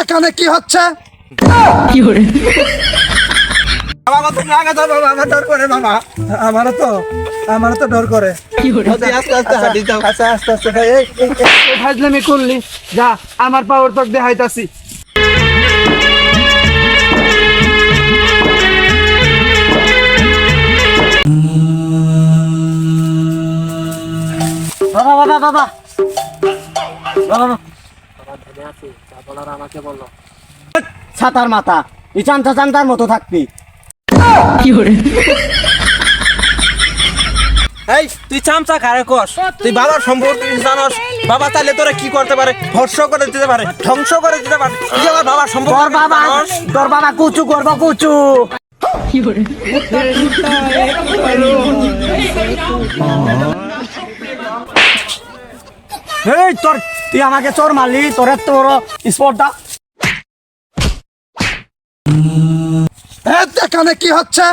এখানে কি হচ্ছে? কি করে বাবা তুমি আগে যাও বাবা, আমার ডর করে বাবা, আমারও তো ডর করে। কি করে আস্তে আস্তে হাঁটি যাও, আস্তে আস্তে এই ফাজলামি করলি, যা আমার পাওয়ার তোকে দেখাইতাছি। বাবা বাবা বাবা বাবা ছাতার মাথা চান্তা চান্তার মতো থাকবি। কি করে এই তুই চামচা খারে কস, তুই বাবার সম্পর্কে জানস? বাবা তাহলে তোরা কি করতে পারে? ভর্ষ করে দিতে পারে, ধ্বংস করে দিতে পারে। তুই আমার বাবার সম্পর্কে জানস? তোর বাবা কুচু করবো কুচু। কি করে এই তোর তুই আমাকে চোর মারলি, তোর এত বড় স্পর্ধা। এখানে কি হচ্ছে?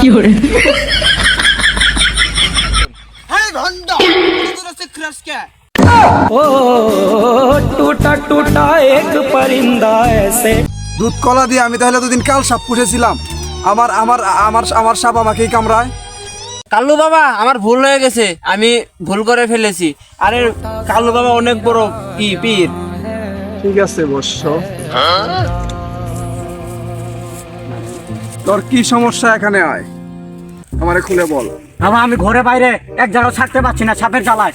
কি করে এই ভন্ড তুই তোরা শিখরাস কে? ও টুটা টুটা এক পরিন্দা এসে। দুধ কলা দিয়ে আমি তাহলে দুদিন কাল সাপ পুষেছিলাম, আমার আমার আমার আমার সাপ আমাকেই কামড়ায়। কালু বাবা আমার ভুল হয়ে গেছে, আমি ভুল করে ফেলেছি। আরে কালু বাবা অনেক বড় পীর। ঠিক আছে বৎস, তোর কি সমস্যা এখানে? আয় আমারে খুলে বল। বাবা আমি ঘরে বাইরে এক জায়গায় থাকতে পারছি না, সাপের জ্বালায়।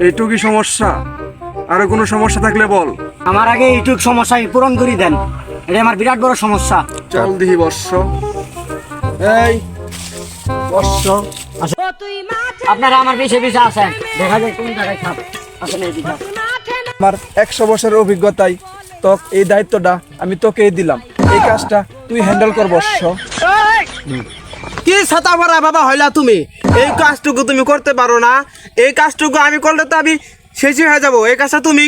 এইটুকুই সমস্যা? আরো কোনো সমস্যা থাকলে বল। আমার আগে এইটুক সমস্যা পূরণ করে দেন, এটা আমার বিরাট বড় সমস্যা। চল দিহি বৎস। এই বৎস, আপনারা আমার পিছে পিছে আছেন, দেখা যায় কোন জায়গায় সাপ আসলে। আমার 100 বছরের অভিজ্ঞতায় তোকে এই দায়িত্বটা আমি তোকেই দিলাম, এই কাজটা তুই হ্যান্ডেল কর বৎস। কি ছাতা মারা বাবা হইলা তুমি? এই কাজটুকু তুমি করতে পারো না? এই কাজটুকু আমি করলে তো আমি শেষই হয়ে যাবো। এই কাজটা তুমি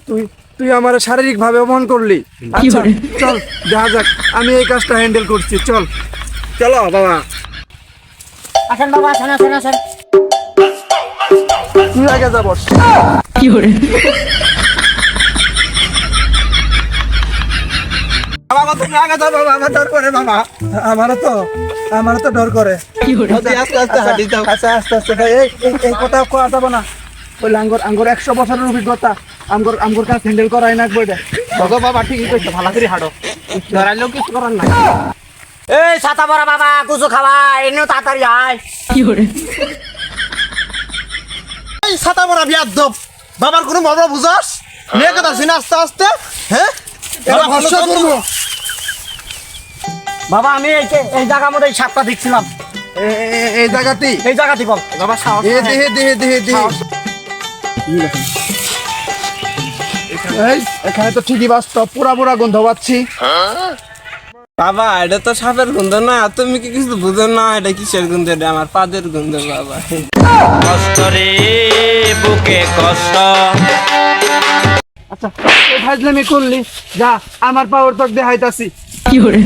তুই তুই আমার শারীরিক ভাবে অপমান করলি। আচ্ছা চল দেখা যাক, আমি এই কাজটা হ্যান্ডেল করছি। চল চলো বাবা। আসেন বাবা, আসেন আসেন আসেন। তুই আগে যা বৎস। কি করে বাবা তুমি আগে যাও বাবা, আমার ডর করে বাবা, আমারও তো ডর করে। কি করে আস্তে আস্তে হাঁটি যাও। আচ্ছা আস্তে আস্তে এই কথা কোয়া যাবে না। ওই আঙ্গুর 100 বছরের অভিজ্ঞতা, আঙ্গুর কাজ হ্যান্ডেল করাই না বইটা। ভগো বাবা ঠিকই কইছো, ভালো করে হাঁটো, ধরাইলেও কিছু করার নাই। এই ছাতা পরা বাবা, কুচু খাওয়া এনে তাড়াতাড়ি আয়। কি করে এই ছাতা মারা বিয়াদব, বাবার কোনো মর্ম বুঝাস? মেয়ে কথা শুনে আস্তে আস্তে। হ্যাঁ এবার ভরসা করবো। বাবা আমি এই জায়গার মধ্যে এই সাপটা দেখছিলাম, এই জায়গাটি, এই জায়গাটি বল বাবা সাহস দেহে এই এখানে তো ঠিকই বাস্তব, পুরা গন্ধ পাচ্ছি। বাবা এটা তো সাপের গন্ধ না, তুমি কি কিছু বুঝো না? এটা কিসের গন্ধ? এটা আমার পাদের গন্ধ বাবা। কষ্ট রে বুকে কষ্ট। আচ্ছা এই ফাজলামি করলি, যা আমার পাওয়ার তোকে দেখাইতাছি। কি করে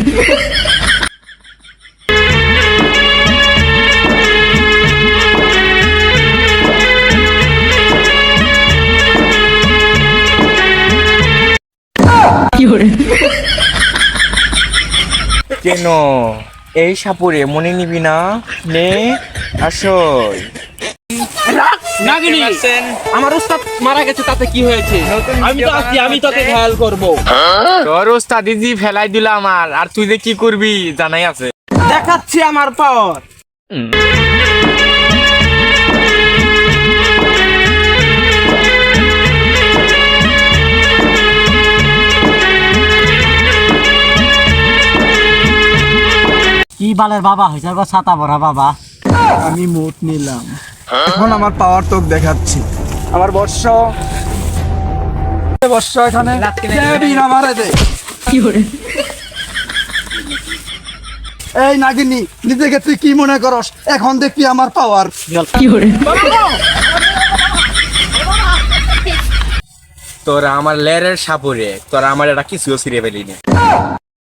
কি করে কেন এই সাপুরে মনে নিবি না? নে আসো। নাগিনী, আমার উস্তাদ মারা গেছে, তাতে কি হয়েছে? আমি তো আছি, আমি তোকে খেয়াল করবো। তোর ওস্তাদি জি ফেলাই দিল আমার, আর তুই যে কি করবি জানাই আছে। দেখাচ্ছি আমার পাওয়ার। কি বালের বাবা হয়েছে গো ছাতা পরা বাবা। আমি মোট নিলাম, এখন আমার পাওয়ার তোকে দেখাচ্ছি। আমার বর্ষ এখানে মারে দে। কি করে এই নাগিনী, নিজেকে তুই কি মনে করস? এখন দেখবি আমার পাওয়ার। কি করে তোরা আমার লেরের সাপুরে, তোরা আমার এটা কিছু ছিঁড়ে ফেলি না।